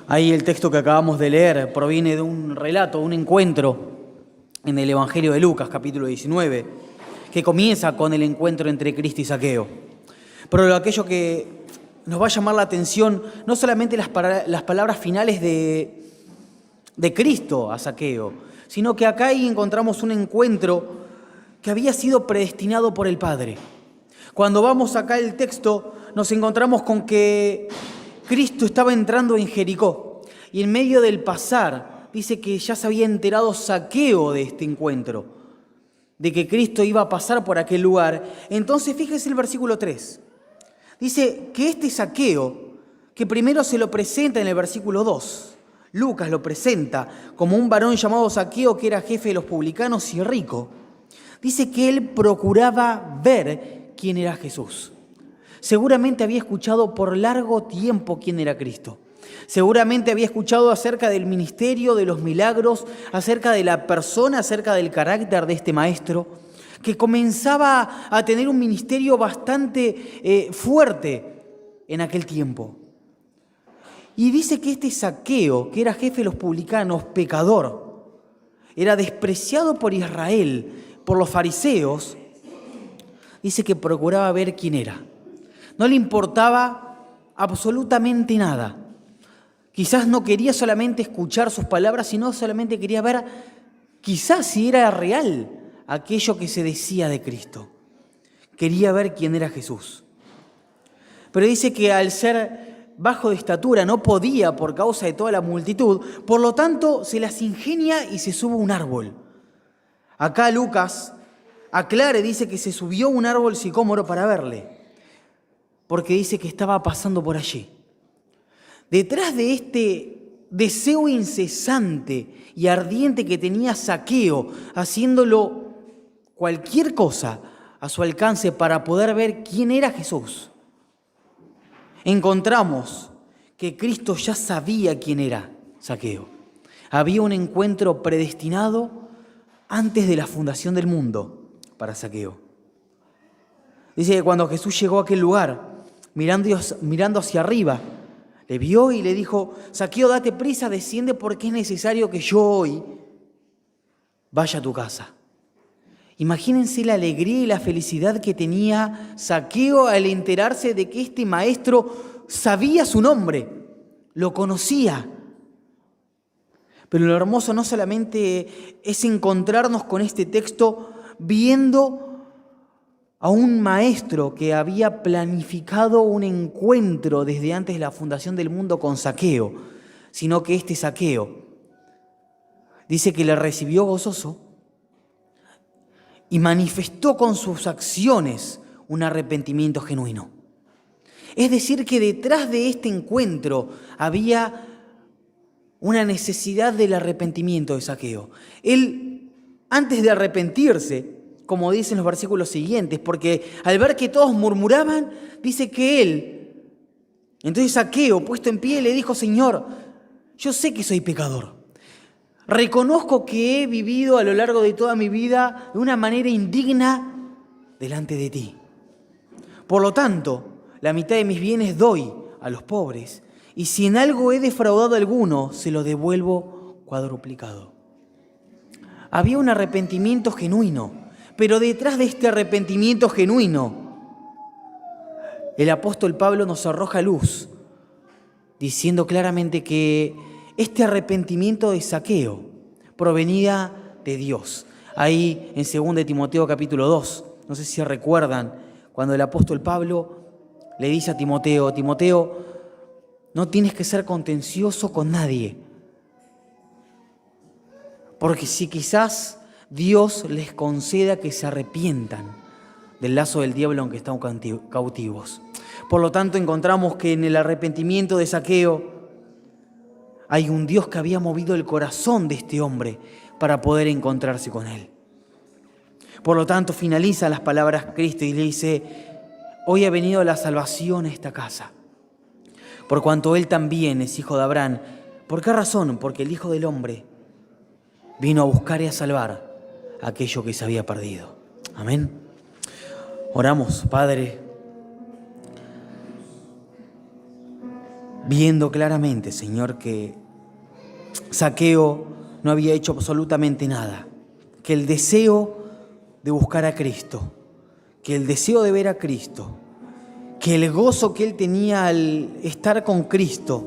Ahí el texto que acabamos de leer proviene de un relato, un encuentro en el Evangelio de Lucas, capítulo 19, que comienza con el encuentro entre Cristo y Zaqueo. Pero aquello que nos va a llamar la atención, no solamente las palabras finales de Cristo a Zaqueo, sino que acá ahí encontramos un encuentro que había sido predestinado por el Padre. Cuando vamos acá al texto, nos encontramos con que Cristo estaba entrando en Jericó y en medio del pasar dice que ya se había enterado Zaqueo de este encuentro, de que Cristo iba a pasar por aquel lugar. Entonces fíjese el versículo 3. Dice que este Zaqueo, que primero se lo presenta en el versículo 2, Lucas lo presenta como un varón llamado Zaqueo que era jefe de los publicanos y rico. Dice que él procuraba ver quién era Jesús. Seguramente había escuchado por largo tiempo quién era Cristo. Seguramente había escuchado acerca del ministerio, de los milagros, acerca de la persona, acerca del carácter de este maestro, que comenzaba a tener un ministerio bastante fuerte en aquel tiempo. Y dice que este Zaqueo, que era jefe de los publicanos, pecador, era despreciado por Israel, por los fariseos, dice que procuraba ver quién era. No le importaba absolutamente nada. Quizás no quería solamente escuchar sus palabras, sino solamente quería ver quizás si era real aquello que se decía de Cristo. Quería ver quién era Jesús. Pero dice que al ser bajo de estatura no podía por causa de toda la multitud, por lo tanto se las ingenia y se sube a un árbol. Acá Lucas aclara y dice que se subió a un árbol sicómoro para verle, porque dice que estaba pasando por allí. Detrás de este deseo incesante y ardiente que tenía Zaqueo, haciéndolo cualquier cosa a su alcance para poder ver quién era Jesús, encontramos que Cristo ya sabía quién era Zaqueo. Había un encuentro predestinado antes de la fundación del mundo para Zaqueo. Dice que cuando Jesús llegó a aquel lugar, mirando hacia arriba, le vio y le dijo: Zaqueo, date prisa, desciende porque es necesario que yo hoy vaya a tu casa. Imagínense la alegría y la felicidad que tenía Zaqueo al enterarse de que este maestro sabía su nombre, lo conocía. Pero lo hermoso no solamente es encontrarnos con este texto viendo a un maestro que había planificado un encuentro desde antes de la fundación del mundo con Zaqueo, sino que este Zaqueo dice que le recibió gozoso y manifestó con sus acciones un arrepentimiento genuino. Es decir, que detrás de este encuentro había una necesidad del arrepentimiento de Zaqueo. Él, antes de arrepentirse, como dicen los versículos siguientes, porque al ver que todos murmuraban, dice que entonces Zaqueo, puesto en pie, le dijo: Señor, yo sé que soy pecador. Reconozco que he vivido a lo largo de toda mi vida de una manera indigna delante de ti. Por lo tanto, la mitad de mis bienes doy a los pobres, y si en algo he defraudado a alguno, se lo devuelvo cuadruplicado. Había un arrepentimiento genuino, pero detrás de este arrepentimiento genuino, el apóstol Pablo nos arroja luz, diciendo claramente que este arrepentimiento de Zaqueo provenía de Dios. Ahí en 2 Timoteo capítulo 2, no sé si recuerdan, cuando el apóstol Pablo le dice a Timoteo: Timoteo, no tienes que ser contencioso con nadie, porque si quizás Dios les conceda que se arrepientan del lazo del diablo aunque están cautivos. Por lo tanto, encontramos que en el arrepentimiento de Zaqueo hay un Dios que había movido el corazón de este hombre para poder encontrarse con él. Por lo tanto, finaliza las palabras Cristo y le dice: hoy ha venido la salvación a esta casa, por cuanto él también es hijo de Abraham. ¿Por qué razón? Porque el Hijo del Hombre vino a buscar y a salvar aquello que se había perdido. Amén. Oramos. Padre, viendo claramente, Señor, que Zaqueo no había hecho absolutamente nada, que el deseo de buscar a Cristo, que el deseo de ver a Cristo, que el gozo que él tenía al estar con Cristo